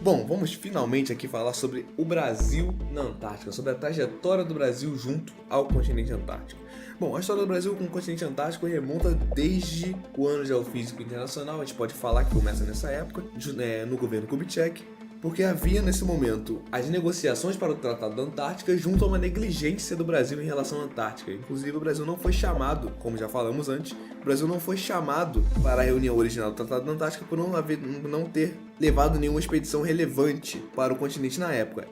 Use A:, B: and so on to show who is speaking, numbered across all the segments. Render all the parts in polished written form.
A: Bom, vamos finalmente aqui falar sobre o Brasil na Antártica, sobre a trajetória do Brasil junto ao continente antártico. Bom, a história do Brasil com o continente antártico remonta desde o ano geofísico internacional, a gente pode falar que começa nessa época, no governo Kubitschek, porque havia nesse momento as negociações para o Tratado da Antártica junto a uma negligência do Brasil em relação à Antártica. Inclusive o Brasil não foi chamado, como já falamos antes, o Brasil não foi chamado para a reunião original do Tratado da Antártica por não ter levado nenhuma expedição relevante para o continente na época.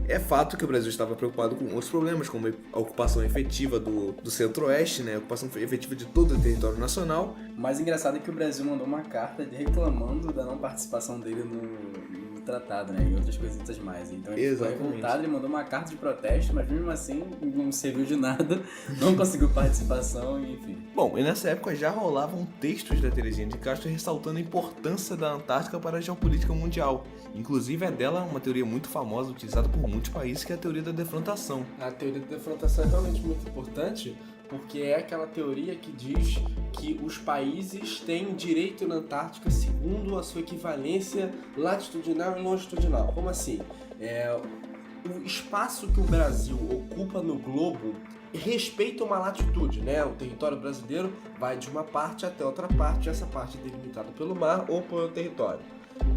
A: É fato que o Brasil estava preocupado com outros problemas, como a ocupação efetiva do centro-oeste, a ocupação efetiva de todo o território nacional.
B: O mais engraçado é que o Brasil mandou uma carta reclamando da não participação dele no tratado, e outras coisitas mais. Então ele ficou revoltado, ele mandou uma carta de protesto, mas mesmo assim não serviu de nada, não conseguiu participação, enfim.
A: Bom, e nessa época já rolavam textos da Terezinha de Castro ressaltando a importância da Antártica para a geopolítica mundial. Inclusive é dela uma teoria muito famosa, utilizada por muitos países, que é a teoria da defrontação.
C: A teoria da defrontação é realmente muito importante, porque é aquela teoria que diz que os países têm direito na Antártica segundo a sua equivalência latitudinal e longitudinal. Como assim? O espaço que o Brasil ocupa no globo respeita uma latitude, O território brasileiro vai de uma parte até outra parte, essa parte é delimitada pelo mar ou pelo território.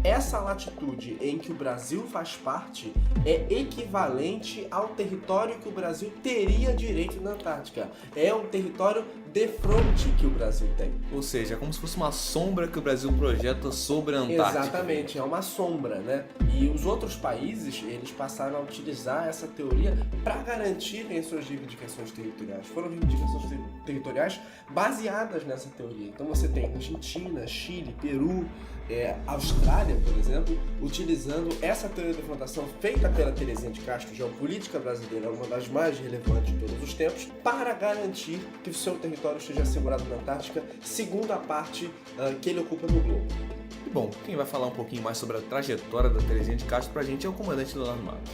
C: Essa latitude em que o Brasil faz parte é equivalente ao território que o Brasil teria direito na Antártica. É um território de fronte que o Brasil tem.
A: Ou seja, é como se fosse uma sombra que o Brasil projeta sobre a Antártica.
C: Exatamente, é uma sombra, E os outros países, eles passaram a utilizar essa teoria para garantirem as suas reivindicações territoriais. Foram reivindicações territoriais baseadas nessa teoria. Então você tem Argentina, Chile, Peru, Austrália, por exemplo, utilizando essa teoria da defrontação feita pela Terezinha de Castro, geopolítica brasileira, uma das mais relevantes de todos os tempos, para garantir que o seu território esteja assegurado na Antártica, segundo a parte que ele ocupa no globo.
A: E bom, quem vai falar um pouquinho mais sobre a trajetória da Terezinha de Castro pra gente é o comandante Leonardo Matos.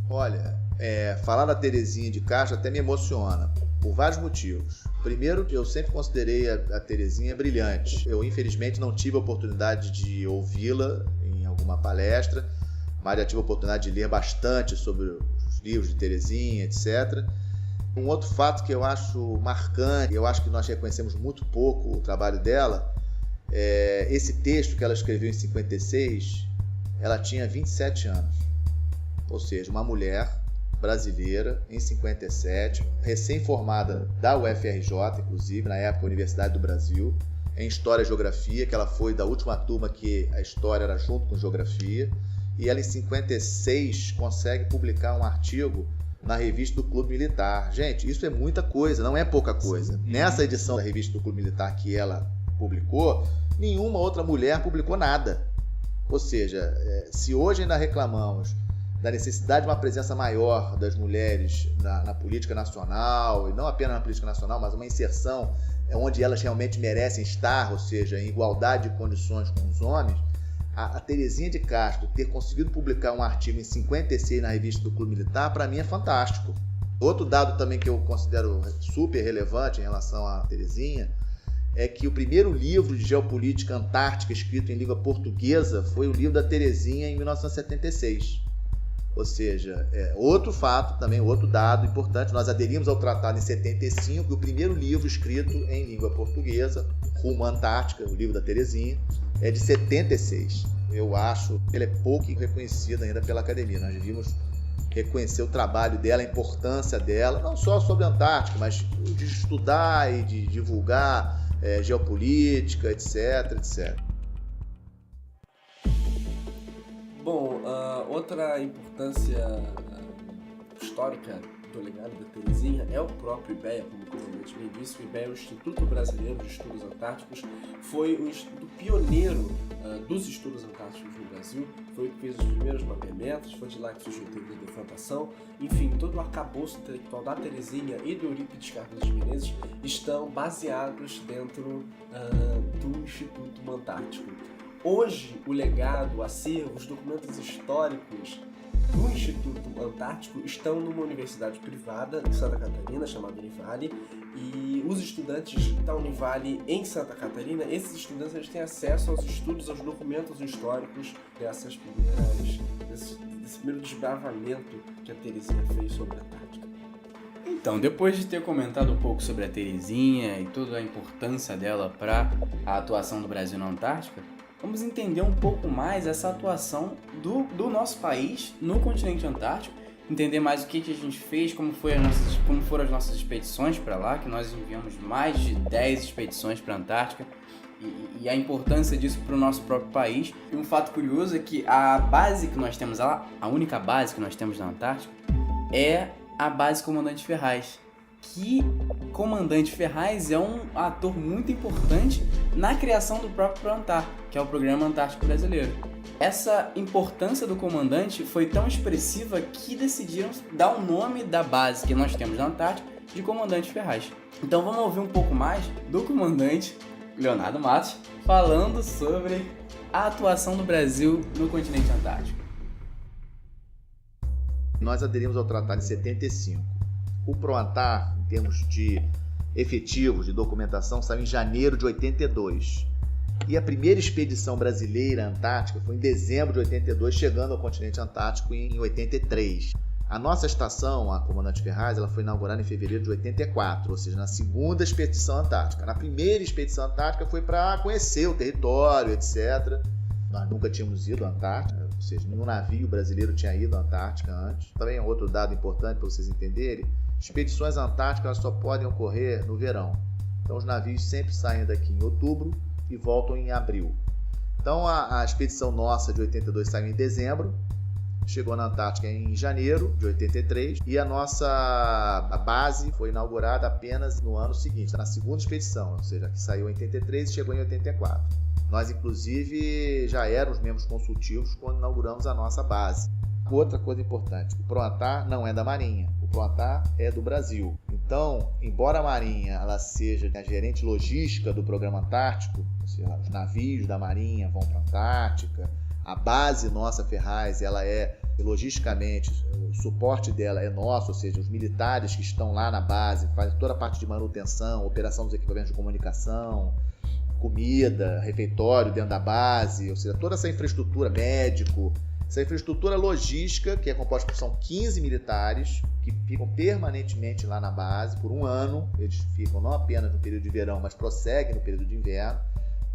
D: Olha, falar da Terezinha de Castro até me emociona, por vários motivos. Primeiro, eu sempre considerei a Terezinha brilhante. Eu, infelizmente, não tive a oportunidade de ouvi-la em alguma palestra, mas já tive a oportunidade de ler bastante sobre os livros de Terezinha, etc. Um outro fato que eu acho marcante, eu acho que nós reconhecemos muito pouco o trabalho dela, esse texto que ela escreveu em 56, ela tinha 27 anos. Ou seja, uma mulher brasileira, em 57, recém-formada da UFRJ, inclusive, na época, Universidade do Brasil, em História e Geografia, que ela foi da última turma que a História era junto com Geografia, e ela, em 56, consegue publicar um artigo na revista do Clube Militar. Gente, isso é muita coisa, não é pouca coisa. Nessa edição da revista do Clube Militar que ela publicou, nenhuma outra mulher publicou nada. Ou seja, se hoje ainda reclamamos da necessidade de uma presença maior das mulheres na política nacional, e não apenas na política nacional, mas uma inserção onde elas realmente merecem estar, ou seja, em igualdade de condições com os homens, a Terezinha de Castro ter conseguido publicar um artigo em 56 na revista do Clube Militar, para mim é fantástico. Outro dado também que eu considero super relevante em relação à Terezinha é que o primeiro livro de geopolítica antártica escrito em língua portuguesa foi o livro da Terezinha em 1976. Ou seja, outro fato também, outro dado importante, nós aderimos ao tratado em 75, e o primeiro livro escrito em língua portuguesa, Rumo à Antártica, o livro da Terezinha, é de 76. Eu acho que ele é pouco reconhecido ainda pela academia. Nós devíamos reconhecer o trabalho dela, a importância dela, não só sobre a Antártica, mas de estudar e de divulgar geopolítica, etc, etc.
C: Bom, outra importância histórica do legado da Terezinha é o próprio IBEA, como o comandante bem disse. O IBEA, o Instituto Brasileiro de Estudos Antárticos, foi o instituto pioneiro dos estudos antárticos no Brasil, foi o que fez os primeiros mapeamentos, foi de lá que surgiu a teoria da defrontação. Enfim, todo o arcabouço intelectual da Terezinha e do Eurípides Carlos de Menezes estão baseados dentro do Instituto Antártico. Hoje, o legado, o acervo, os documentos históricos do Instituto Antártico estão numa universidade privada em Santa Catarina, chamada Univale, e os estudantes da Univale em Santa Catarina, esses estudantes eles têm acesso aos estudos, aos documentos históricos desse primeiro desbravamento que a Terezinha fez sobre a Antártica.
B: Então, depois de ter comentado um pouco sobre a Terezinha e toda a importância dela para a atuação do Brasil na Antártica, vamos entender um pouco mais essa atuação do nosso país no continente antártico, entender mais o que a gente fez, como foram as nossas expedições para lá, que nós enviamos mais de 10 expedições para a Antártica, e a importância disso para o nosso próprio país. E um fato curioso é que a base que nós temos lá, a única base que nós temos na Antártica, é a base Comandante Ferraz, que Comandante Ferraz é um ator muito importante na criação do próprio PROANTAR, que é o Programa Antártico Brasileiro. Essa importância do comandante foi tão expressiva que decidiram dar o nome da base que nós temos na Antártica de Comandante Ferraz. Então vamos ouvir um pouco mais do comandante Leonardo Matos falando sobre a atuação do Brasil no continente antártico.
D: Nós aderimos ao tratado em 75. O PROANTAR, em termos de efetivos, de documentação, saiu em janeiro de 82. E a primeira expedição brasileira antártica foi em dezembro de 82, chegando ao continente antártico em 83. A nossa estação, a Comandante Ferraz, ela foi inaugurada em fevereiro de 84, ou seja, na segunda expedição antártica. Na primeira expedição antártica foi para conhecer o território, etc. Nós nunca tínhamos ido à Antártica, ou seja, nenhum navio brasileiro tinha ido à Antártica antes. Também é outro dado importante para vocês entenderem: expedições antárticas só podem ocorrer no verão. Então os navios sempre saem daqui em outubro e voltam em abril. Então a expedição nossa de 82 saiu em dezembro, chegou na Antártica em janeiro de 83 e a nossa base foi inaugurada apenas no ano seguinte, na segunda expedição, ou seja, que saiu em 83 e chegou em 84. Nós, inclusive, já éramos membros consultivos quando inauguramos a nossa base. Outra coisa importante, o PROANTAR não é da Marinha, o PROANTAR é do Brasil. Então, embora a Marinha ela seja a gerente logística do Programa Antártico, ou seja, os navios da Marinha vão para a Antártica, a base nossa Ferraz, ela é, logisticamente, o suporte dela é nosso, ou seja, os militares que estão lá na base fazem toda a parte de manutenção, operação dos equipamentos de comunicação, comida, refeitório dentro da base, ou seja, toda essa infraestrutura, médico, essa infraestrutura logística, que é composta por são 15 militares que ficam permanentemente lá na base por um ano. Eles ficam não apenas no período de verão, mas prosseguem no período de inverno.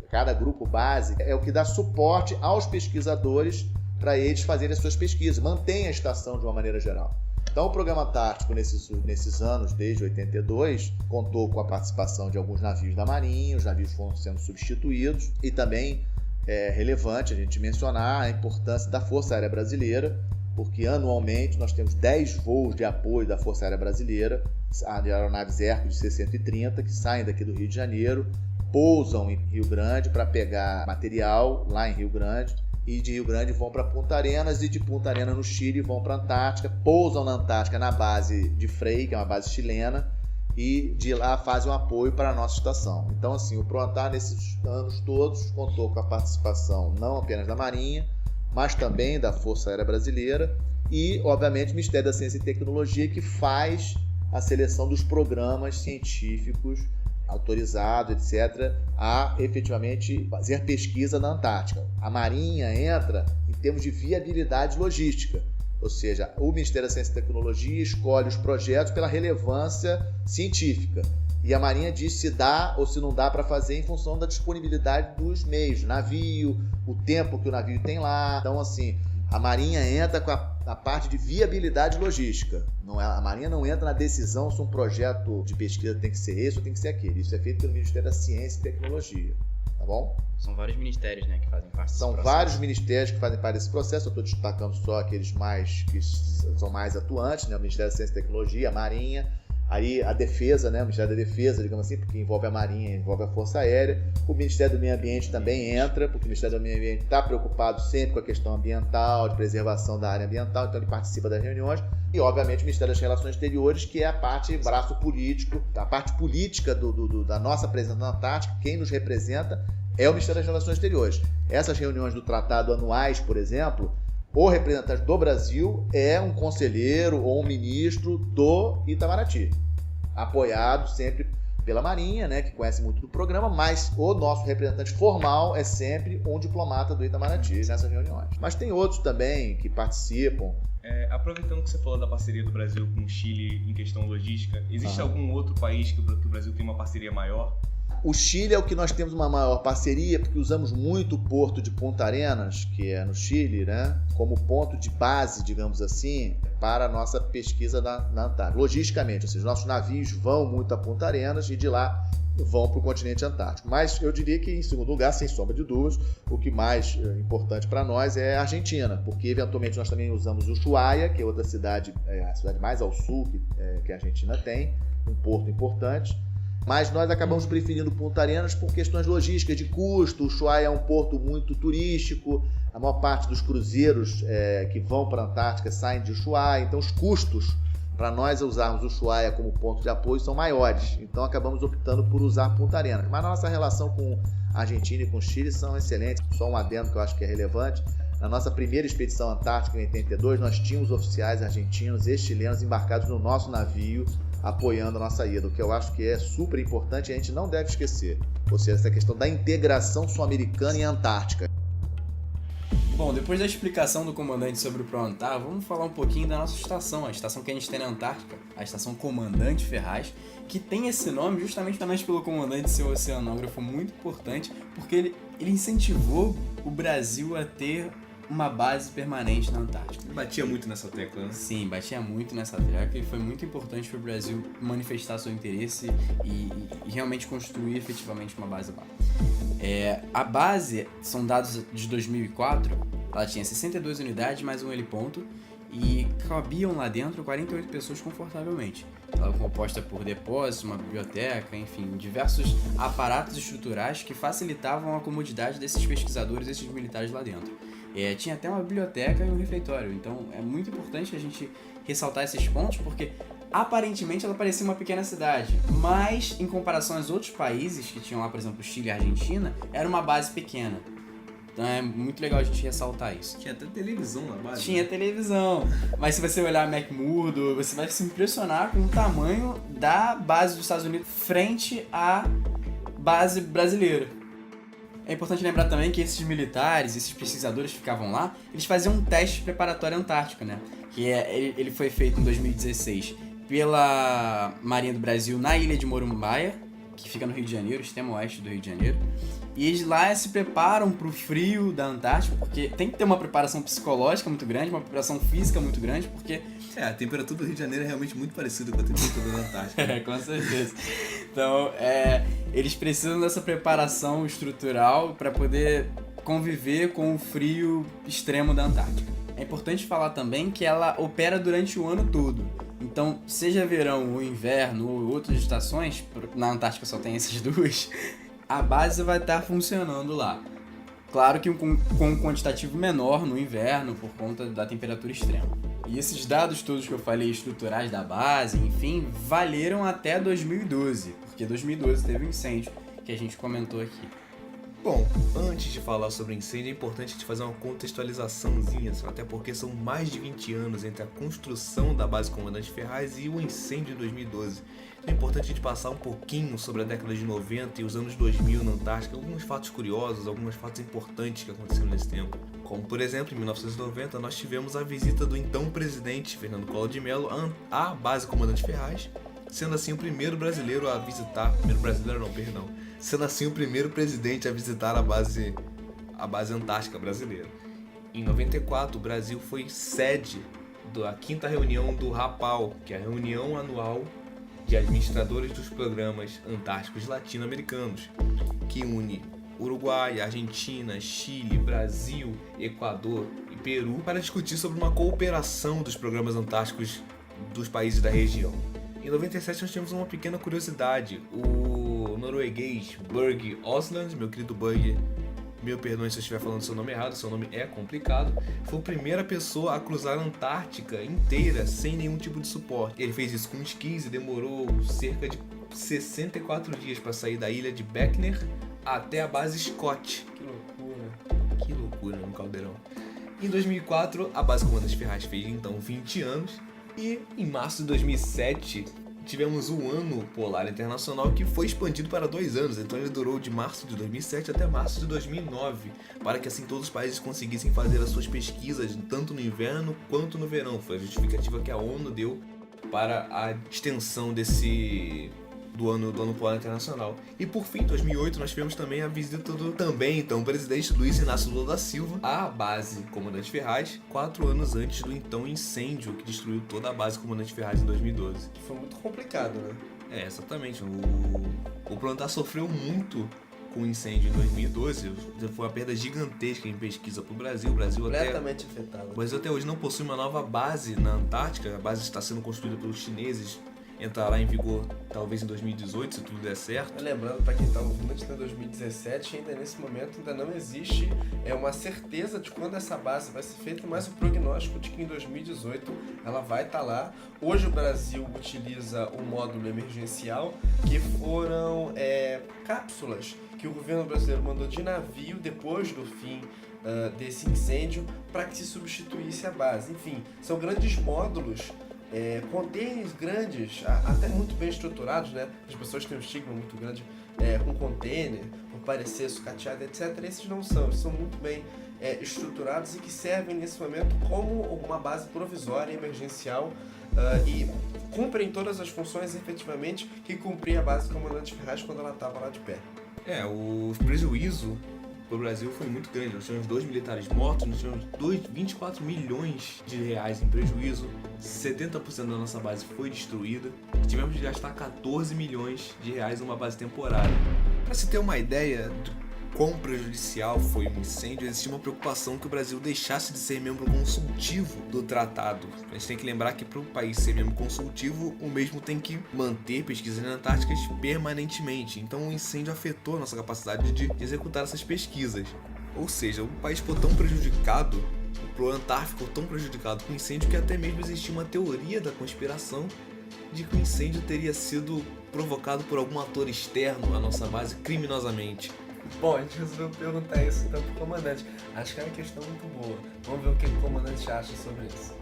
D: Cada grupo base é o que dá suporte aos pesquisadores para eles fazerem as suas pesquisas, mantém a estação de uma maneira geral. Então o Programa Antártico nesses anos, desde 82, contou com a participação de alguns navios da Marinha, os navios foram sendo substituídos, e também é relevante a gente mencionar a importância da Força Aérea Brasileira, porque anualmente nós temos 10 voos de apoio da Força Aérea Brasileira, de aeronaves Hércules C-130, que saem daqui do Rio de Janeiro, pousam em Rio Grande para pegar material lá em Rio Grande, e de Rio Grande vão para Punta Arenas, e de Punta Arenas no Chile vão para a Antártica, pousam na Antártica na base de Frei, que é uma base chilena, e de lá fazem um apoio para a nossa estação. Então, assim, o PROANTAR nesses anos todos contou com a participação não apenas da Marinha, mas também da Força Aérea Brasileira e, obviamente, o Ministério da Ciência e Tecnologia, que faz a seleção dos programas científicos autorizados, etc., a efetivamente fazer pesquisa na Antártica. A Marinha entra em termos de viabilidade logística, ou seja, o Ministério da Ciência e Tecnologia escolhe os projetos pela relevância científica e a Marinha diz se dá ou se não dá para fazer em função da disponibilidade dos meios, navio, o tempo que o navio tem lá. Então, assim, a Marinha entra com a parte de viabilidade logística. A Marinha não entra na decisão se um projeto de pesquisa tem que ser esse ou tem que ser aquele. Isso é feito pelo Ministério da Ciência e Tecnologia. Tá bom?
B: São vários ministérios, né, que fazem parte desse
D: processo. São vários ministérios que fazem parte desse processo. Eu estou destacando só aqueles que são mais atuantes, né? O Ministério da Ciência e Tecnologia, a Marinha, aí a Defesa, né? O Ministério da Defesa, digamos assim, porque envolve a Marinha, envolve a Força Aérea. O Ministério do Meio Ambiente também entra, porque o Ministério do Meio Ambiente está preocupado sempre com a questão ambiental, de preservação da área ambiental, então ele participa das reuniões. E, obviamente, o Ministério das Relações Exteriores, que é a parte, braço político, a parte política da nossa presença na Antártica. Quem nos representa é o Ministério das Relações Exteriores. Essas reuniões do tratado anuais, por exemplo, o representante do Brasil é um conselheiro ou um ministro do Itamaraty, apoiado sempre pela Marinha, né, que conhece muito do programa, mas o nosso representante formal é sempre um diplomata do Itamaraty nessas reuniões. Mas tem outros também que participam.
E: Aproveitando que você falou da parceria do Brasil com o Chile em questão logística, existe algum outro país que o Brasil tem uma parceria maior?
D: O Chile é o que nós temos uma maior parceria, porque usamos muito o porto de Punta Arenas, que é no Chile, né, como ponto de base, digamos assim, para a nossa pesquisa na Antártica. Logisticamente, ou seja, nossos navios vão muito a Punta Arenas e de lá vão para o continente antártico. Mas eu diria que, em segundo lugar, sem sombra de dúvidas, o que mais importante para nós é a Argentina, porque eventualmente nós também usamos Ushuaia, que é outra cidade, a cidade mais ao sul que a Argentina tem, um porto importante. Mas nós acabamos preferindo Punta Arenas por questões logísticas, de custo. O Ushuaia é um porto muito turístico, a maior parte dos cruzeiros que vão para a Antártica saem de Ushuaia, então os custos para nós usarmos o Ushuaia como ponto de apoio são maiores. Então acabamos optando por usar Punta Arenas. Mas a nossa relação com a Argentina e com o Chile são excelentes. Só um adendo que eu acho que é relevante. Na nossa primeira expedição antártica, em 82, nós tínhamos oficiais argentinos e chilenos embarcados no nosso navio, apoiando a nossa ida, o que eu acho que é super importante e a gente não deve esquecer. Ou seja, essa questão da integração sul-americana e antártica.
B: Bom, depois da explicação do comandante sobre o ProAntar, vamos falar um pouquinho da nossa estação, a estação que a gente tem na Antártica, a estação Comandante Ferraz, que tem esse nome justamente pelo comandante ser um oceanógrafo muito importante, porque ele incentivou o Brasil a ter uma base permanente na Antártica.
A: Batia muito nessa tecla, né?
B: Sim, batia muito nessa tecla e foi muito importante para o Brasil manifestar seu interesse e realmente construir efetivamente uma base lá. A base, são dados de 2004, ela tinha 62 unidades mais um heliponto e cabiam lá dentro 48 pessoas confortavelmente. Ela é composta por depósitos, uma biblioteca, enfim, diversos aparatos estruturais que facilitavam a comodidade desses pesquisadores e desses militares lá dentro. Tinha até uma biblioteca e um refeitório, então é muito importante a gente ressaltar esses pontos, porque aparentemente ela parecia uma pequena cidade, mas em comparação aos outros países que tinham lá, por exemplo, Chile e Argentina, era uma base pequena. Então é muito legal a gente ressaltar isso.
A: Tinha até televisão na base.
B: Tinha televisão, mas se você olhar McMurdo, você vai se impressionar com o tamanho da base dos Estados Unidos frente à base brasileira. É importante lembrar também que esses militares, esses pesquisadores que ficavam lá, eles faziam um teste preparatório antártico, né? Ele foi feito em 2016 pela Marinha do Brasil na ilha de Morumbaia, que fica no Rio de Janeiro, extremo oeste do Rio de Janeiro. E eles lá se preparam para o frio da Antártica, porque tem que ter uma preparação psicológica muito grande, uma preparação física muito grande, porque...
A: a temperatura do Rio de Janeiro é realmente muito parecida com a temperatura da Antártica.
B: Com certeza. Então, eles precisam dessa preparação estrutural para poder conviver com o frio extremo da Antártica. É importante falar também que ela opera durante o ano todo. Então, seja verão ou inverno ou outras estações, na Antártica só tem essas duas, a base vai estar funcionando lá. Claro que com um quantitativo menor no inverno por conta da temperatura extrema. E esses dados todos que eu falei, estruturais da base, enfim, valeram até 2012, porque 2012 teve um incêndio que a gente comentou aqui.
A: Bom, antes de falar sobre incêndio, é importante a gente fazer uma contextualizaçãozinha, até porque são mais de 20 anos entre a construção da base Comandante Ferraz e o incêndio de 2012. Então é importante a gente passar um pouquinho sobre a década de 90 e os anos 2000 na Antártica, alguns fatos curiosos, alguns fatos importantes que aconteceram nesse tempo. Como, por exemplo, em 1990, nós tivemos a visita do então presidente Fernando Collor de Mello à base Comandante Ferraz, sendo assim o primeiro brasileiro a visitar, sendo assim o primeiro presidente a visitar a base Antártica brasileira. Em 94, o Brasil foi sede da 5ª reunião do RAPAL, que é a reunião anual de administradores dos programas antárticos latino-americanos, que une Uruguai, Argentina, Chile, Brasil, Equador e Peru para discutir sobre uma cooperação dos programas antárticos dos países da região. Em 97 nós tivemos uma pequena curiosidade. O norueguês Børge Osland, meu querido Børge, meu perdão se eu estiver falando seu nome errado, seu nome é complicado, foi a primeira pessoa a cruzar a Antártica inteira sem nenhum tipo de suporte. Ele fez isso com esquis e demorou cerca de 64 dias para sair da ilha de Beckner até a base Scott.
C: Que
A: loucura no Caldeirão. Em 2004, a base Comandante Ferraz fez então 20 anos. E em março de 2007, tivemos o Ano Polar Internacional, que foi expandido para 2 anos. Então ele durou de março de 2007 até março de 2009, para que assim todos os países conseguissem fazer as suas pesquisas, tanto no inverno quanto no verão. Foi a justificativa que a ONU deu para a extensão do ano Polar Internacional. E por fim, em 2008, nós tivemos também a visita do então presidente Luiz Inácio Lula da Silva à base Comandante Ferraz, 4 anos antes do então incêndio que destruiu toda a base Comandante Ferraz em 2012.
C: Foi muito complicado, né?
A: Exatamente. O plantar sofreu muito com o incêndio em 2012. Foi uma perda gigantesca em pesquisa para o Brasil.
C: Completamente afetado.
A: O Brasil até hoje não possui uma nova base na Antártica. A base está sendo construída pelos chineses. Entrará em vigor talvez em 2018, se tudo der certo.
C: Lembrando para quem está ouvindo, antes de 2017, ainda nesse momento ainda não existe uma certeza de quando essa base vai ser feita, mas o prognóstico de que em 2018 ela vai estar lá. Hoje o Brasil utiliza o módulo emergencial, que foram cápsulas que o governo brasileiro mandou de navio depois do fim desse incêndio para que se substituísse a base. Enfim, são grandes módulos, containers grandes, até muito bem estruturados, né? As pessoas têm um estigma muito grande com container, por parecer sucateado, etc. Esses não são, eles são muito bem estruturados e que servem nesse momento como uma base provisória, emergencial, e cumprem todas as funções efetivamente que cumpria a base Comandante Ferraz quando ela estava lá de pé.
A: O prejuízo para o Brasil foi muito grande. Nós tivemos 2 militares mortos, nós tivemos 24 milhões de reais em prejuízo, 70% da nossa base foi destruída, tivemos de gastar 14 milhões de reais numa base temporária. Para se ter uma ideia do quão prejudicial foi o incêndio, existia uma preocupação que o Brasil deixasse de ser membro consultivo do tratado. A gente tem que lembrar que para o país ser membro consultivo, o mesmo tem que manter pesquisas antárticas permanentemente. Então o incêndio afetou a nossa capacidade de executar essas pesquisas. Ou seja, o país ficou tão prejudicado, o Pro-Antar ficou tão prejudicado com o incêndio que até mesmo existia uma teoria da conspiração de que o incêndio teria sido provocado por algum ator externo à nossa base criminosamente.
C: Bom, a gente resolveu perguntar isso então pro comandante. Acho que é uma questão muito boa. Vamos ver o que o comandante acha sobre isso.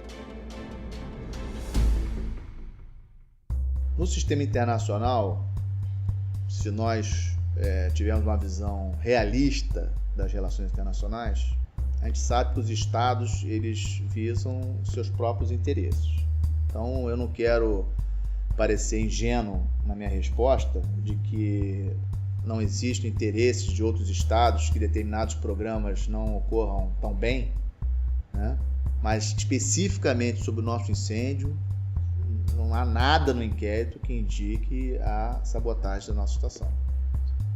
D: No sistema internacional, se nós tivermos uma visão realista das relações internacionais, a gente sabe que os estados eles visam seus próprios interesses. Então eu não quero parecer ingênuo na minha resposta de que não existem interesses de outros estados que determinados programas não ocorram tão bem, né? Mas especificamente sobre o nosso incêndio, não há nada no inquérito que indique a sabotagem da nossa estação.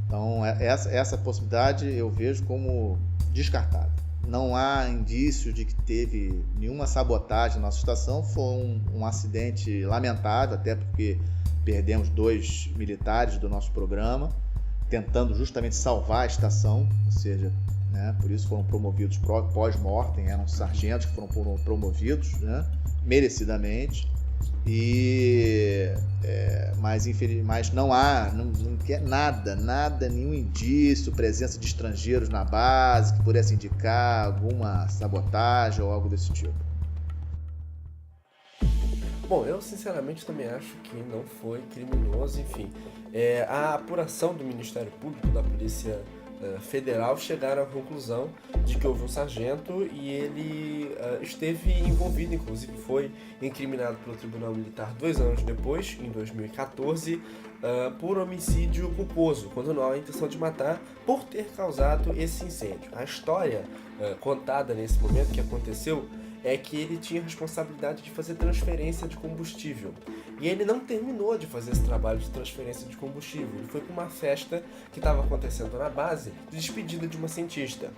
D: Então essa possibilidade eu vejo como descartada. Não há indício de que teve nenhuma sabotagem na nossa estação. Foi um acidente lamentável, até porque perdemos 2 militares do nosso programa, tentando justamente salvar a estação, ou seja, né, por isso foram promovidos pós-mortem, eram sargentos que foram promovidos, né, merecidamente, mas não há nada, nenhum indício, presença de estrangeiros na base que pudesse indicar alguma sabotagem ou algo desse tipo.
C: Bom, eu sinceramente também acho que não foi criminoso, enfim. A apuração do Ministério Público, da Polícia Federal, chegaram à conclusão de que houve um sargento e ele esteve envolvido, inclusive foi incriminado pelo Tribunal Militar 2 anos depois, em 2014, por homicídio culposo, quando não há intenção de matar, por ter causado esse incêndio. A história contada nesse momento que aconteceu é que ele tinha responsabilidade de fazer transferência de combustível. E ele não terminou de fazer esse trabalho de transferência de combustível. Ele foi para uma festa que estava acontecendo na base de despedida de uma cientista.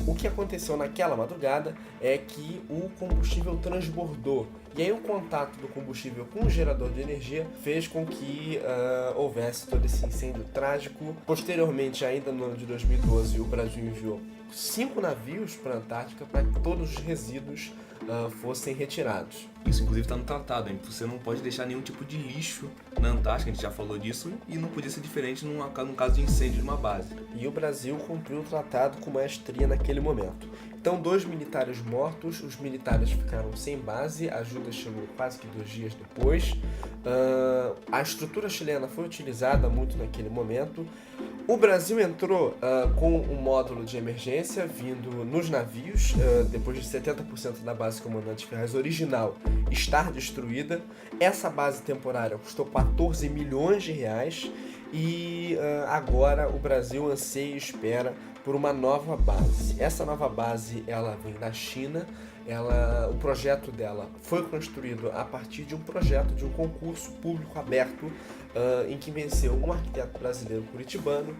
C: O que aconteceu naquela madrugada é que o combustível transbordou. E aí o contato do combustível com o gerador de energia fez com que houvesse todo esse incêndio trágico. Posteriormente, ainda no ano de 2012, o Brasil enviou 5 navios para a Antártica para que todos os resíduos fossem retirados.
A: Isso, inclusive, está no tratado, hein? Você não pode deixar nenhum tipo de lixo na Antártica, a gente já falou disso, e não podia ser diferente num caso de incêndio de uma base.
C: E o Brasil cumpriu o tratado com maestria naquele momento. Então, 2 militares mortos, os militares ficaram sem base, a ajuda chegou quase que 2 dias depois. A estrutura chilena foi utilizada muito naquele momento. O Brasil entrou com um módulo de emergência vindo nos navios, depois de 70% da base Comandante Ferraz original estar destruída. Essa base temporária custou 14 milhões de reais e agora o Brasil anseia e espera por uma nova base. Essa nova base ela vem da China. O projeto dela foi construído a partir de um projeto de um concurso público aberto em que venceu um arquiteto brasileiro curitibano,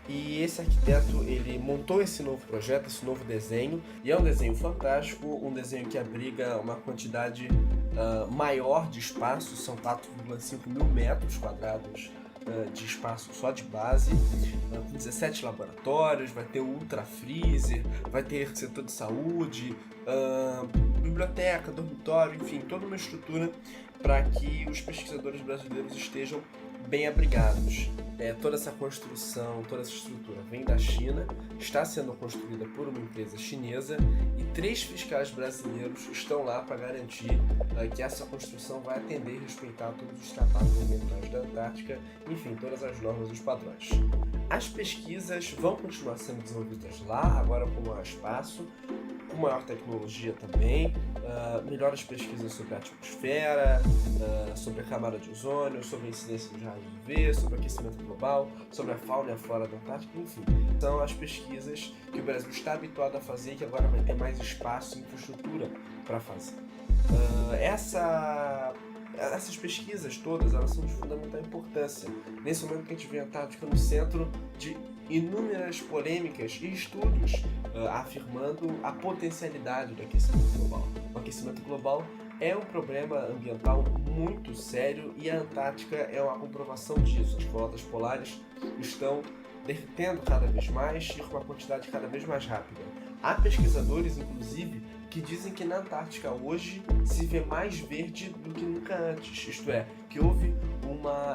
C: e esse arquiteto ele montou esse novo projeto, esse novo desenho, e é um desenho fantástico, um desenho que abriga uma quantidade maior de espaço, são 4,5 mil metros quadrados de espaço só de base, com 17 laboratórios, vai ter o Ultra Freezer, vai ter setor de saúde, biblioteca, dormitório, enfim, toda uma estrutura para que os pesquisadores brasileiros estejam bem abrigados. Toda essa construção, toda essa estrutura vem da China, está sendo construída por uma empresa chinesa e 3 fiscais brasileiros estão lá para garantir que essa construção vai atender e respeitar todos os tratados ambientais da Antártica, enfim, todas as normas e os padrões. As pesquisas vão continuar sendo desenvolvidas lá, agora com maior espaço, com maior tecnologia também, melhores pesquisas sobre a atmosfera, sobre a camada de ozônio, sobre a incidência dos raios UV, sobre o aquecimento global, sobre a fauna e a flora da Antártica, enfim. São as pesquisas que o Brasil está habituado a fazer e que agora vai ter mais espaço e infraestrutura para fazer. Essas pesquisas todas, elas são de fundamental importância. Nesse momento que a gente vê a Antártica no centro de inúmeras polêmicas e estudos afirmando a potencialidade do aquecimento global. O aquecimento global é um problema ambiental muito sério e a Antártica é uma comprovação disso. As calotas polares estão derretendo cada vez mais e com uma quantidade cada vez mais rápida. Há pesquisadores, inclusive, que dizem que na Antártica hoje se vê mais verde do que nunca antes, isto é, que houve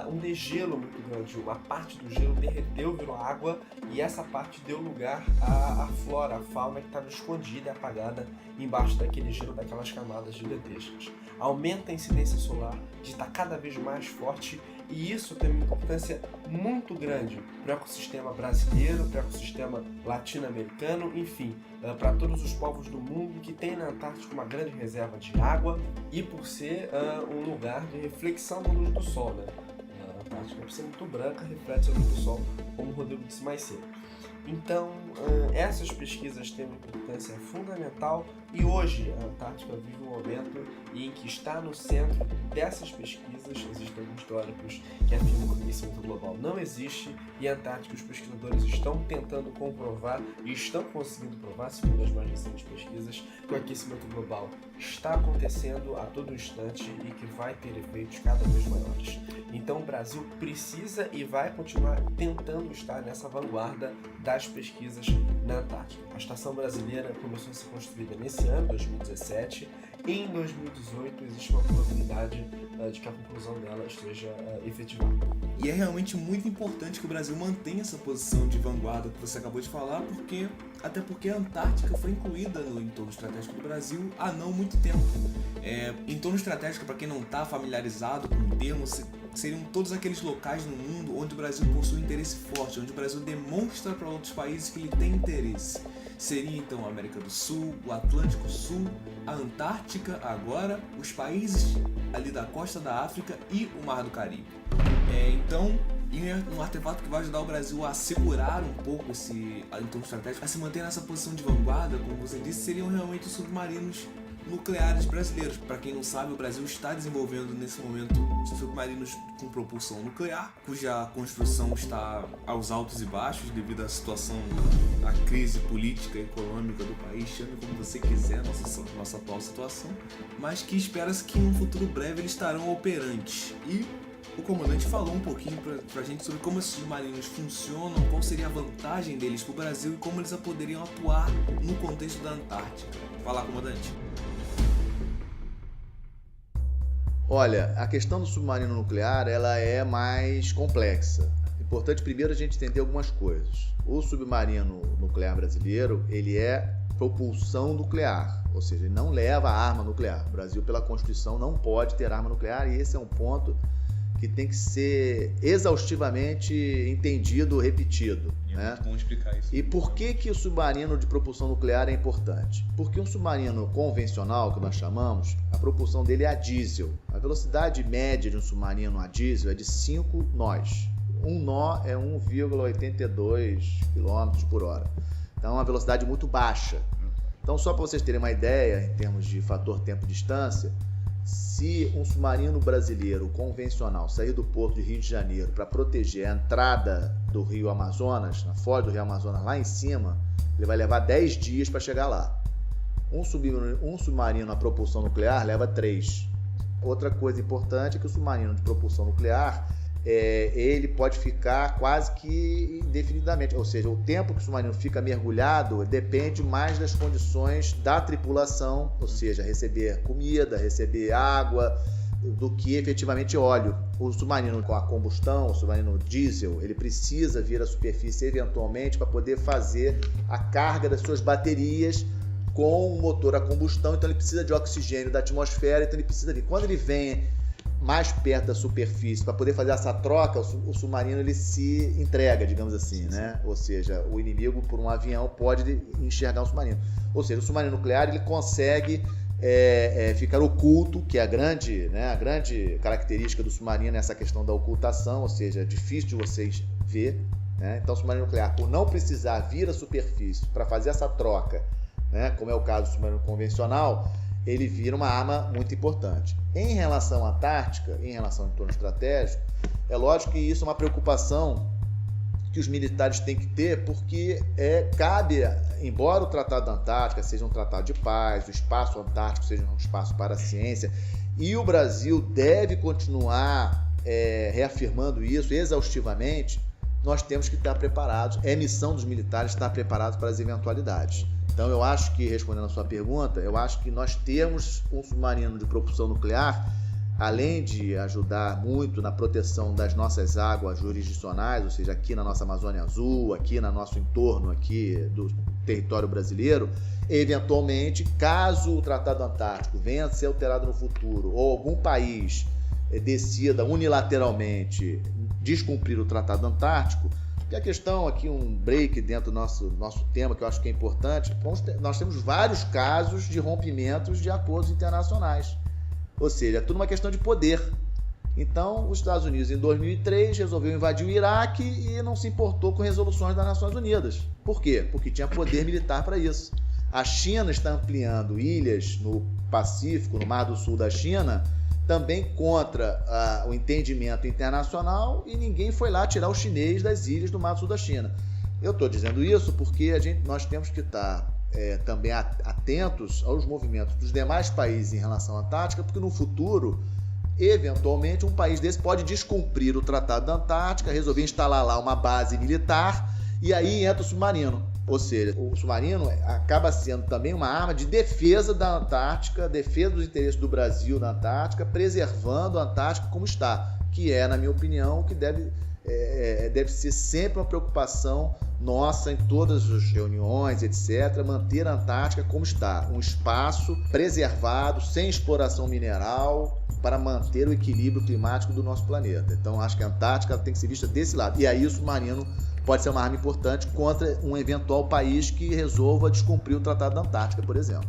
C: um degelo muito grande, uma parte do gelo derreteu, virou água, e essa parte deu lugar à flora, à fauna que estava escondida e apagada embaixo daquele gelo, daquelas camadas gigantescas. Aumenta a incidência solar, que está cada vez mais forte, e isso tem uma importância muito grande para o ecossistema brasileiro, para o ecossistema latino-americano, enfim, para todos os povos do mundo que tem na Antártica uma grande reserva de água e por ser um lugar de reflexão da luz do sol, né? A Antártica, por ser muito branca, reflete a luz do sol, como o Rodrigo disse mais cedo. Então, essas pesquisas têm uma importância fundamental e hoje a Antártica vive um momento em que está no centro dessas pesquisas. Existem alguns teóricos que afirmam que o aquecimento global não existe e a Antártica, os pesquisadores estão tentando comprovar e estão conseguindo provar, segundo as mais recentes pesquisas, que o aquecimento global está acontecendo a todo instante e que vai ter efeitos cada vez maiores. Então o Brasil precisa e vai continuar tentando estar nessa vanguarda das pesquisas na Antártica. A Estação Brasileira começou a ser construída nesse ano, 2017. Em 2018 existe uma probabilidade de que a conclusão dela esteja efetivada.
A: E é realmente muito importante que o Brasil mantenha essa posição de vanguarda que você acabou de falar, até porque a Antártica foi incluída no entorno estratégico do Brasil há não muito tempo. Entorno estratégico, para quem não está familiarizado com o termo, seriam todos aqueles locais no mundo onde o Brasil possui interesse forte, onde o Brasil demonstra para outros países que ele tem interesse. Seria então a América do Sul, o Atlântico Sul, a Antártica agora, os países ali da costa da África e o Mar do Caribe. Então, um artefato que vai ajudar o Brasil a segurar um pouco esse entorno estratégico, a se manter nessa posição de vanguarda, como você disse, seriam realmente os submarinos nucleares brasileiros. Para quem não sabe, o Brasil está desenvolvendo nesse momento submarinos com propulsão nuclear, cuja construção está aos altos e baixos devido à situação, à crise política e econômica do país, chame como você quiser, nossa atual situação, mas que espera-se que em um futuro breve eles estarão operantes. E o comandante falou um pouquinho pra gente sobre como esses submarinos funcionam, qual seria a vantagem deles para o Brasil e como eles poderiam atuar no contexto da Antártica. Fala, comandante.
D: Olha, a questão do submarino nuclear, ela é mais complexa. Importante primeiro a gente entender algumas coisas. O submarino nuclear brasileiro, ele é propulsão nuclear, ou seja, ele não leva arma nuclear. O Brasil, pela Constituição, não pode ter arma nuclear e esse é um ponto que tem que ser exaustivamente entendido, repetido.
E: É muito bom explicar isso.
D: E por que o submarino de propulsão nuclear é importante? Porque um submarino convencional, que nós chamamos, a propulsão dele é a diesel. A velocidade média de um submarino a diesel é de 5 nós. Um nó é 1,82 km por hora. Então é uma velocidade muito baixa. Então, só para vocês terem uma ideia, em termos de fator tempo-distância, se um submarino brasileiro convencional sair do porto de Rio de Janeiro para proteger a entrada do rio Amazonas, na foz do rio Amazonas lá em cima, ele vai levar 10 dias para chegar lá. Um submarino a propulsão nuclear leva 3. Outra coisa importante é que o submarino de propulsão nuclear ele pode ficar quase que indefinidamente, ou seja, o tempo que o submarino fica mergulhado depende mais das condições da tripulação, ou seja, receber comida, receber água, do que efetivamente óleo. O submarino com a combustão, o submarino diesel, ele precisa vir à superfície eventualmente para poder fazer a carga das suas baterias com o motor a combustão, então ele precisa de oxigênio da atmosfera, então ele precisa de, quando ele vem mais perto da superfície para poder fazer essa troca, o submarino ele se entrega, digamos assim, né? Ou seja, o inimigo por um avião pode enxergar um submarino. Ou seja, o submarino nuclear ele consegue ficar oculto, que é a grande característica do submarino, essa questão da ocultação, ou seja, é difícil de vocês ver, né? Então o submarino nuclear, por não precisar vir à superfície para fazer essa troca, né? Como é o caso do submarino convencional, ele vira uma arma muito importante. Em relação à Antártica, em relação ao entorno estratégico, é lógico que isso é uma preocupação que os militares têm que ter, porque cabe, embora o Tratado da Antártica seja um tratado de paz, o espaço antártico seja um espaço para a ciência, e o Brasil deve continuar reafirmando isso exaustivamente, nós temos que estar preparados, é missão dos militares estar preparados para as eventualidades. Então eu acho que, respondendo a sua pergunta, eu acho que nós temos um submarino de propulsão nuclear, além de ajudar muito na proteção das nossas águas jurisdicionais, ou seja, aqui na nossa Amazônia Azul, aqui no nosso entorno aqui do território brasileiro, eventualmente, caso o Tratado Antártico venha a ser alterado no futuro, ou algum país decida unilateralmente descumprir o Tratado Antártico, e a questão aqui, um break dentro do nosso tema, que eu acho que é importante, nós temos vários casos de rompimentos de acordos internacionais. Ou seja, é tudo uma questão de poder. Então, os Estados Unidos, em 2003, resolveu invadir o Iraque e não se importou com resoluções das Nações Unidas. Por quê? Porque tinha poder militar para isso. A China está ampliando ilhas no Pacífico, no Mar do Sul da China, também contra o entendimento internacional, e ninguém foi lá tirar o chinês das ilhas do Mar do Sul da China. Eu estou dizendo isso porque nós temos que estar também atentos aos movimentos dos demais países em relação à Antártica, porque no futuro, eventualmente, um país desse pode descumprir o Tratado da Antártica, resolver instalar lá uma base militar, e aí entra o submarino. Ou seja, o submarino acaba sendo também uma arma de defesa da Antártica, defesa dos interesses do Brasil na Antártica, preservando a Antártica como está, que é, na minha opinião, o que deve ser sempre uma preocupação nossa em todas as reuniões, etc., manter a Antártica como está, um espaço preservado, sem exploração mineral, para manter o equilíbrio climático do nosso planeta. Então, acho que a Antártica tem que ser vista desse lado. E aí o submarino pode ser uma arma importante contra um eventual país que resolva descumprir o Tratado da Antártica, por exemplo.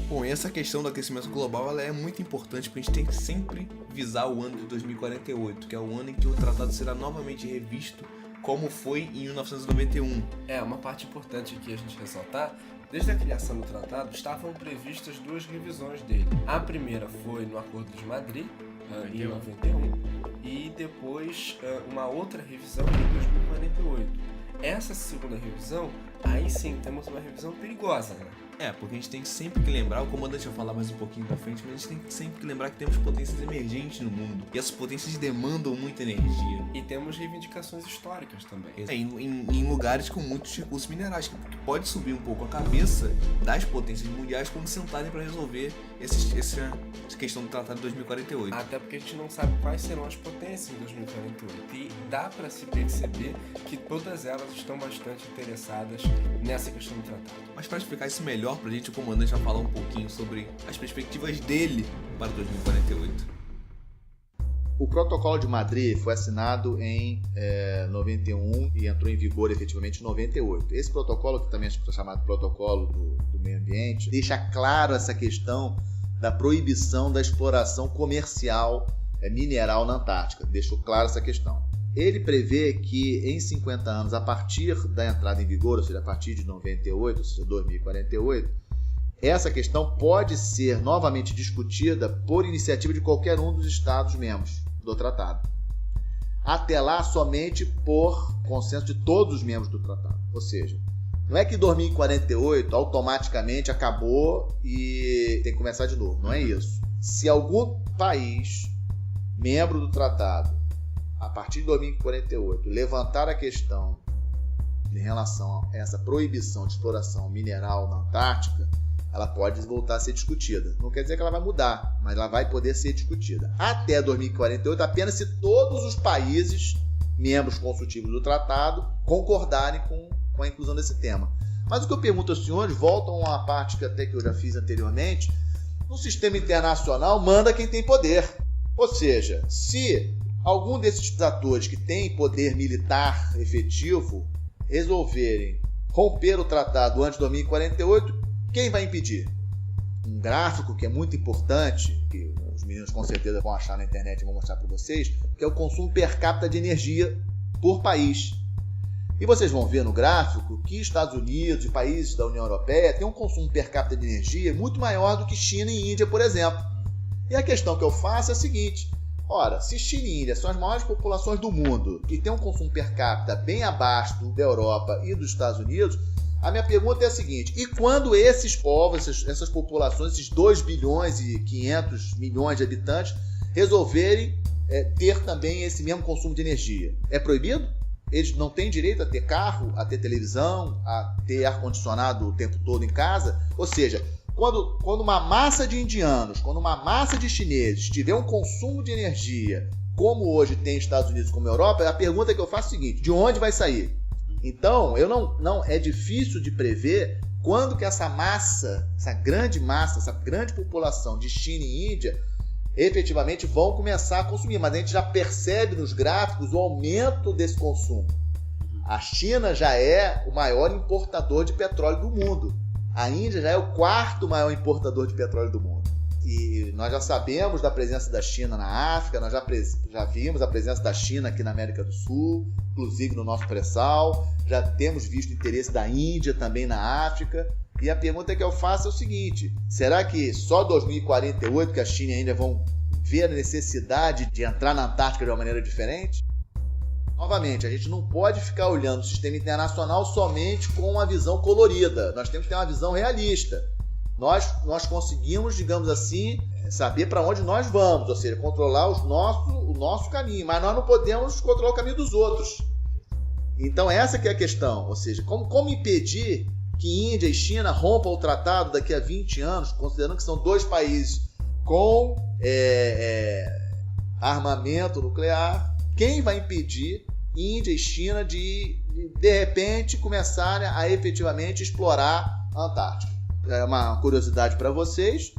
A: Bom, e essa questão do aquecimento global ela é muito importante, porque a gente tem que sempre visar o ano de 2048, que é o ano em que o tratado será novamente revisto, como foi em 1991.
C: Uma parte importante aqui a gente ressaltar, desde a criação do tratado estavam previstas 2 revisões dele. A primeira foi no Acordo de Madrid, em 91, e depois uma outra revisão em 2048. Essa segunda revisão, aí sim temos uma revisão perigosa, né?
A: Porque a gente tem sempre que lembrar, o comandante vai falar mais um pouquinho pra frente, mas a gente tem sempre que lembrar que temos potências emergentes no mundo. E essas potências demandam muita energia.
C: E temos reivindicações históricas também.
A: Em lugares com muitos recursos minerais, que pode subir um pouco a cabeça das potências mundiais quando sentarem para resolver essa questão do Tratado de 2048.
C: Até porque a gente não sabe quais serão as potências em 2048. E dá para se perceber que todas elas estão bastante interessadas nessa questão do tratado.
A: Mas para explicar isso melhor pra gente, o comandante vai falar um pouquinho sobre as perspectivas dele para 2048.
D: O Protocolo de Madrid foi assinado em 91 e entrou em vigor efetivamente em 98. Esse protocolo, que também é chamado Protocolo do Meio Ambiente, deixa claro essa questão da proibição da exploração comercial mineral na Antártica. Deixou claro essa questão. Ele prevê que em 50 anos, a partir da entrada em vigor, ou seja, a partir de 98, ou seja, 2048, essa questão pode ser novamente discutida por iniciativa de qualquer um dos Estados-membros do tratado. Até lá, somente por consenso de todos os membros do tratado. Ou seja, não é que 2048 automaticamente acabou e tem que começar de novo. Não é isso. Se algum país membro do tratado, a partir de 2048, levantar a questão em relação a essa proibição de exploração mineral na Antártica, ela pode voltar a ser discutida. Não quer dizer que ela vai mudar, mas ela vai poder ser discutida. Até 2048, apenas se todos os países membros consultivos do tratado concordarem com a inclusão desse tema. Mas o que eu pergunto aos senhores, voltam a uma parte que até que eu já fiz anteriormente, no sistema internacional manda quem tem poder. Ou seja, se algum desses atores que tem poder militar efetivo resolverem romper o tratado antes de 2048, quem vai impedir? Um gráfico que é muito importante, que os meninos com certeza vão achar na internet e vou mostrar para vocês, que é o consumo per capita de energia por país. E vocês vão ver no gráfico que Estados Unidos e países da União Europeia têm um consumo per capita de energia muito maior do que China e Índia, por exemplo. E a questão que eu faço é a seguinte: ora, se China e Índia são as maiores populações do mundo e têm um consumo per capita bem abaixo da Europa e dos Estados Unidos, a minha pergunta é a seguinte: e quando esses povos, essas populações, esses 2 bilhões e 500 milhões de habitantes, resolverem ter também esse mesmo consumo de energia? É proibido? Eles não têm direito a ter carro, a ter televisão, a ter ar-condicionado o tempo todo em casa? Ou seja, quando uma massa de indianos, quando uma massa de chineses tiver um consumo de energia, como hoje tem Estados Unidos como Europa, a pergunta que eu faço é a seguinte: de onde vai sair? Então, não é difícil de prever quando que essa grande população de China e Índia efetivamente vão começar a consumir. Mas a gente já percebe nos gráficos o aumento desse consumo. A China já é o maior importador de petróleo do mundo. A Índia já é o 4º maior importador de petróleo do mundo. E nós já sabemos da presença da China na África, nós já vimos a presença da China aqui na América do Sul, inclusive no nosso pré-sal, já temos visto o interesse da Índia também na África. E a pergunta que eu faço é o seguinte: será que só 2048 que a China e a Índia vão ver a necessidade de entrar na Antártica de uma maneira diferente? Novamente, a gente não pode ficar olhando o sistema internacional somente com uma visão colorida. Nós temos que ter uma visão realista. Nós conseguimos, digamos assim, saber para onde nós vamos, ou seja, controlar o nosso caminho, mas nós não podemos controlar o caminho dos outros. Então essa que é a questão, ou seja, como impedir que Índia e China rompam o tratado daqui a 20 anos, considerando que são 2 países com armamento nuclear? Quem vai impedir Índia e China de repente, começarem a efetivamente explorar a Antártica? É uma curiosidade para vocês.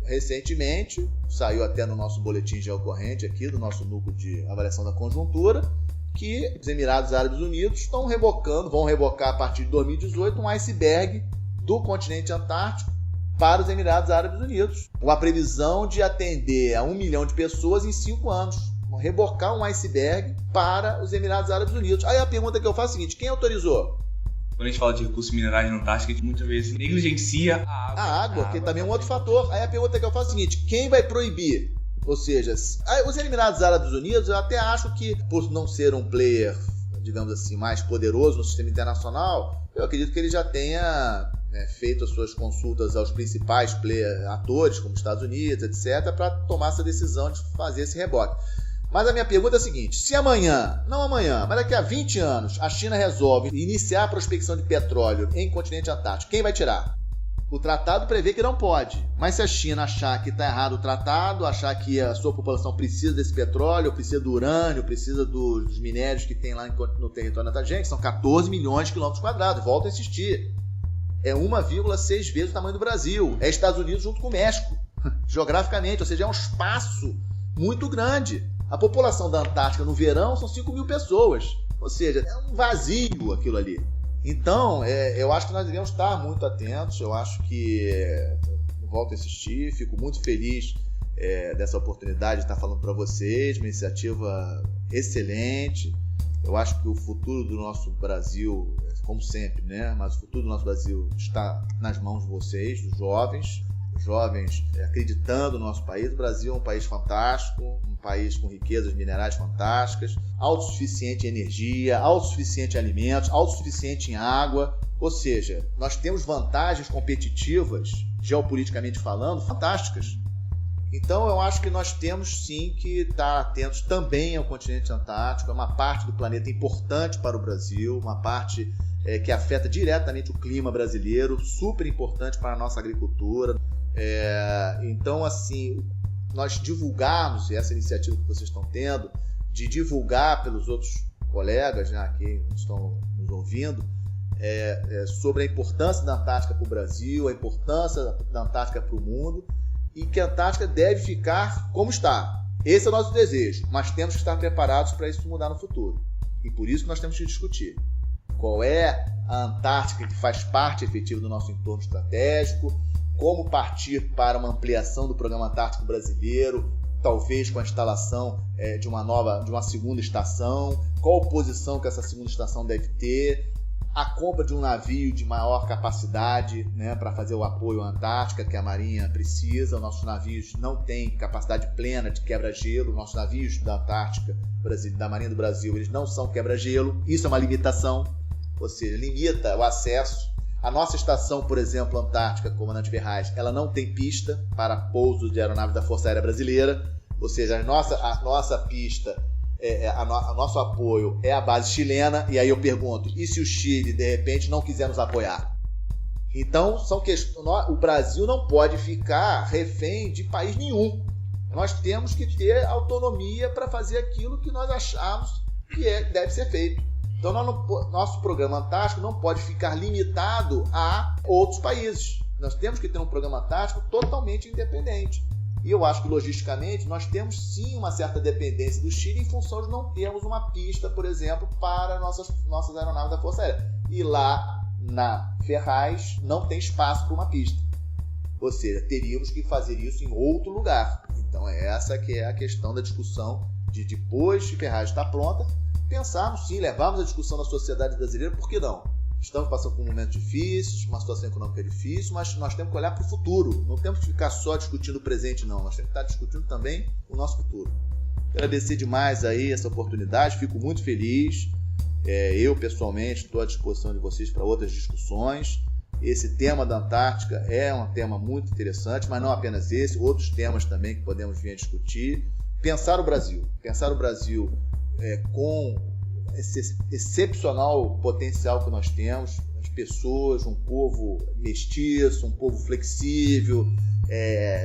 D: Recentemente, saiu até no nosso boletim geocorrente aqui, do nosso núcleo de avaliação da conjuntura, que os Emirados Árabes Unidos vão rebocar a partir de 2018 um iceberg do continente antártico para os Emirados Árabes Unidos, com a previsão de atender a 1 milhão de pessoas em 5 anos. Vão rebocar um iceberg para os Emirados Árabes Unidos. Aí a pergunta que eu faço é a seguinte: quem autorizou?
E: Quando a gente fala de recursos minerais na Antártica, a gente muitas vezes negligencia
D: a água, que também é um outro fator. Aí a pergunta que eu faço é a seguinte: quem vai proibir? Ou seja, os Emirados Árabes Unidos, eu até acho que, por não ser um player, digamos assim, mais poderoso no sistema internacional, eu acredito que ele já tenha feito as suas consultas aos principais atores, como Estados Unidos, etc., para tomar essa decisão de fazer esse reboque. Mas a minha pergunta é a seguinte: se amanhã, não amanhã, mas daqui a 20 anos, a China resolve iniciar a prospecção de petróleo em continente antártico, quem vai tirar? O tratado prevê que não pode. Mas se a China achar que está errado o tratado, achar que a sua população precisa desse petróleo, precisa do urânio, precisa dos minérios que tem lá no território antártico, são 14 milhões de quilômetros quadrados, volto a insistir. É 1,6 vezes o tamanho do Brasil. É Estados Unidos junto com o México, geograficamente, ou seja, é um espaço muito grande. A população da Antártica no verão são 5 mil pessoas, ou seja, é um vazio aquilo ali. Então, eu acho que nós devemos estar muito atentos, eu acho que, volto a insistir, fico muito feliz dessa oportunidade de estar falando para vocês, uma iniciativa excelente. Eu acho que o futuro do nosso Brasil, como sempre, né? Mas o futuro do nosso Brasil está nas mãos de vocês, dos jovens acreditando no nosso país. O Brasil é um país fantástico, um país com riquezas minerais fantásticas, autossuficiente em energia, autossuficiente em alimentos, autossuficiente em água. Ou seja, nós temos vantagens competitivas, geopoliticamente falando, fantásticas. Então eu acho que nós temos sim que estar atentos também ao continente antártico. É uma parte do planeta importante para o Brasil, uma parte que afeta diretamente o clima brasileiro, super importante para a nossa agricultura. Então, assim, nós divulgarmos essa iniciativa que vocês estão tendo, de divulgar pelos outros colegas, né, que estão nos ouvindo, sobre a importância da Antártica para o Brasil, a importância da Antártica para o mundo, e que a Antártica deve ficar como está. Esse é o nosso desejo, mas temos que estar preparados para isso mudar no futuro. E por isso que nós temos que discutir qual é a Antártica que faz parte efetiva do nosso entorno estratégico, como partir para uma ampliação do Programa Antártico Brasileiro, talvez com a instalação de uma segunda estação, qual posição que essa segunda estação deve ter, a compra de um navio de maior capacidade, né, para fazer o apoio à Antártica, que a Marinha precisa. Os nossos navios não têm capacidade plena de quebra-gelo. Nossos navios da Antártica, da Marinha do Brasil, eles não são quebra-gelo. Isso é uma limitação, ou seja, limita o acesso. A nossa estação, por exemplo, Antártica, Comandante Ferraz, ela não tem pista para pouso de aeronaves da Força Aérea Brasileira, ou seja, a nossa pista, nosso apoio é a base chilena. E aí eu pergunto, e se o Chile, de repente, não quiser nos apoiar? Então, o Brasil não pode ficar refém de país nenhum. Nós temos que ter autonomia para fazer aquilo que nós achamos que deve ser feito. Então, nosso programa Antártico não pode ficar limitado a outros países. Nós temos que ter um programa Antártico totalmente independente. E eu acho que, logisticamente, nós temos sim uma certa dependência do Chile em função de não termos uma pista, por exemplo, para nossas aeronaves da Força Aérea. E lá na Ferraz não tem espaço para uma pista. Ou seja, teríamos que fazer isso em outro lugar. Então, essa que é a questão da discussão de, depois de Ferraz estar pronta, pensarmos sim, levarmos a discussão na sociedade brasileira, por que não? Estamos passando por um momento difícil, uma situação econômica difícil, mas nós temos que olhar para o futuro. Não temos que ficar só discutindo o presente, não. Nós temos que estar discutindo também o nosso futuro. Agradecer demais aí essa oportunidade, fico muito feliz. Eu, pessoalmente, estou à disposição de vocês para outras discussões. Esse tema da Antártica é um tema muito interessante, mas não apenas esse, outros temas também que podemos vir a discutir. Pensar o Brasil com esse excepcional potencial que nós temos, as pessoas, um povo mestiço, um povo flexível,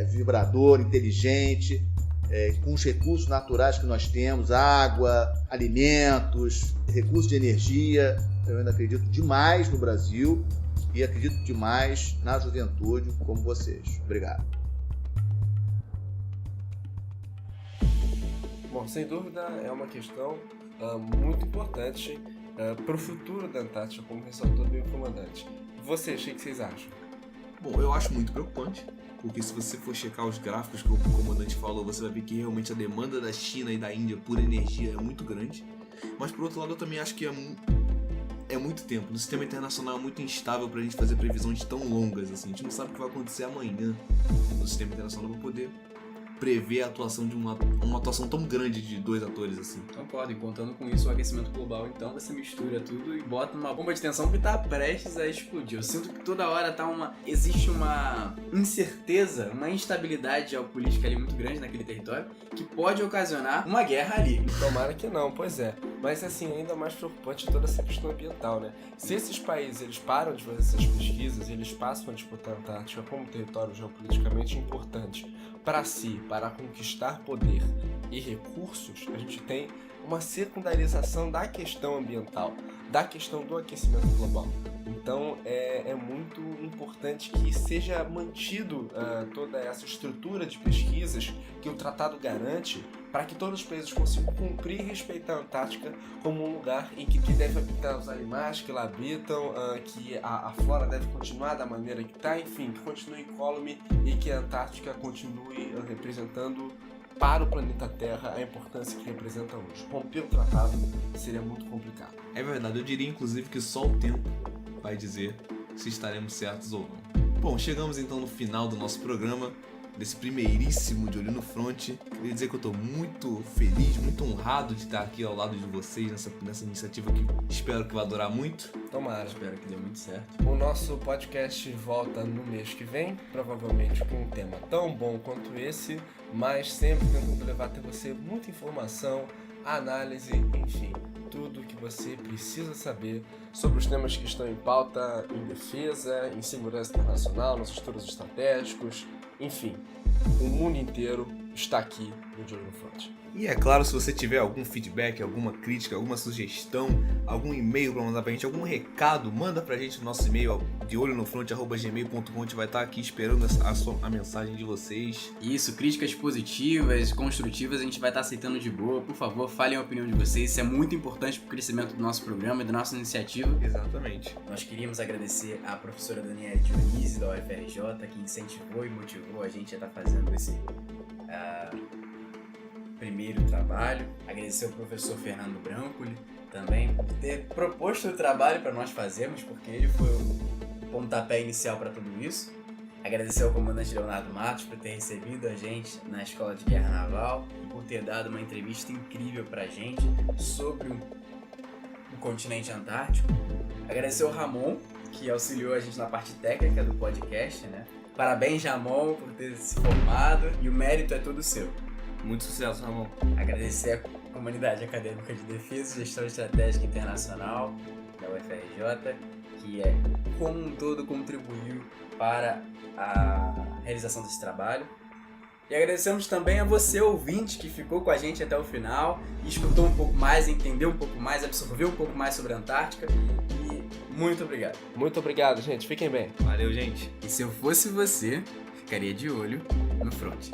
D: vibrador, inteligente, com os recursos naturais que nós temos, água, alimentos, recursos de energia. Eu ainda acredito demais no Brasil e acredito demais na juventude como vocês. Obrigado.
C: Bom, sem dúvida é uma questão muito importante para o futuro da Antártica, como ressaltou bem o comandante. Vocês, o que vocês acham?
A: Bom, eu acho muito preocupante, porque se você for checar os gráficos que o comandante falou, você vai ver que realmente a demanda da China e da Índia por energia é muito grande. Mas por outro lado, eu também acho que é muito tempo. No sistema internacional é muito instável pra gente fazer previsões tão longas assim. A gente não sabe o que vai acontecer amanhã no sistema internacional para poder prever a atuação de uma atuação tão grande de 2 atores assim.
B: Concordo, e contando com isso o aquecimento global, então você mistura tudo e bota uma bomba de tensão que tá prestes a explodir. Eu sinto que toda hora existe uma incerteza, uma instabilidade geopolítica ali muito grande naquele território, que pode ocasionar uma guerra ali.
C: Tomara que não, pois é. Mas assim, ainda mais preocupante toda essa questão ambiental, né? Se esses países eles param de fazer essas pesquisas e eles passam a disputar a Antártica como território geopoliticamente importante para conquistar poder e recursos, a gente tem uma secundarização da questão ambiental, da questão do aquecimento global. Então é muito importante que seja mantido toda essa estrutura de pesquisas que o tratado garante para que todos os países consigam cumprir e respeitar a Antártica como um lugar em que deve habitar os animais que lá habitam, que a flora deve continuar da maneira que está, enfim, que continue incólume e que a Antártica continue representando para o planeta Terra a importância que representa hoje. Romper o tratado seria muito complicado.
A: É verdade, eu diria inclusive que só o tempo vai dizer se estaremos certos ou não. Bom, chegamos então no final do nosso programa, desse primeiríssimo de Olho no Front. Queria dizer que eu estou muito feliz, muito honrado de estar aqui ao lado de vocês nessa iniciativa que espero que vai durar muito.
C: Tomara.
B: Espero que dê muito certo.
C: O nosso podcast volta no mês que vem, provavelmente com um tema tão bom quanto esse, mas sempre tentando levar até você muita informação, análise, enfim, tudo que você precisa saber sobre os temas que estão em pauta, em defesa, em segurança internacional, nos estudos estratégicos, enfim, o mundo inteiro está aqui no De Olho no Front.
A: E é claro, se você tiver algum feedback, alguma crítica, alguma sugestão, algum e-mail para mandar pra gente, algum recado, manda pra gente no nosso e-mail deolhonofront@gmail.com. A gente vai estar aqui esperando a mensagem de vocês.
B: Isso, críticas positivas, construtivas, a gente vai estar aceitando de boa. Por favor, falem a opinião de vocês, isso é muito importante para o crescimento do nosso programa e da nossa iniciativa.
A: Exatamente.
B: Nós queríamos agradecer à professora Daniele Dionísio, da UFRJ, que incentivou e motivou a gente a estar fazendo esse primeiro trabalho. Agradecer ao professor Fernando Brancoli também por ter proposto o trabalho para nós fazermos, porque ele foi o pontapé inicial para tudo isso. Agradecer ao comandante Leonardo Matos por ter recebido a gente na Escola de Guerra Naval e por ter dado uma entrevista incrível para a gente sobre o continente antártico. Agradecer ao Ramon, que auxiliou a gente na parte técnica do podcast, né? Parabéns, Ramon, por ter se formado, e o mérito é todo seu.
A: Muito sucesso, Ramon.
B: Agradecer à Comunidade Acadêmica de Defesa e Gestão Estratégica Internacional da UFRJ, que como um todo contribuiu para a realização desse trabalho. E agradecemos também a você, ouvinte, que ficou com a gente até o final e escutou um pouco mais, entendeu um pouco mais, absorveu um pouco mais sobre a Antártica. E muito obrigado.
C: Muito obrigado, gente. Fiquem bem.
A: Valeu, gente.
B: E se eu fosse você, ficaria de olho no front.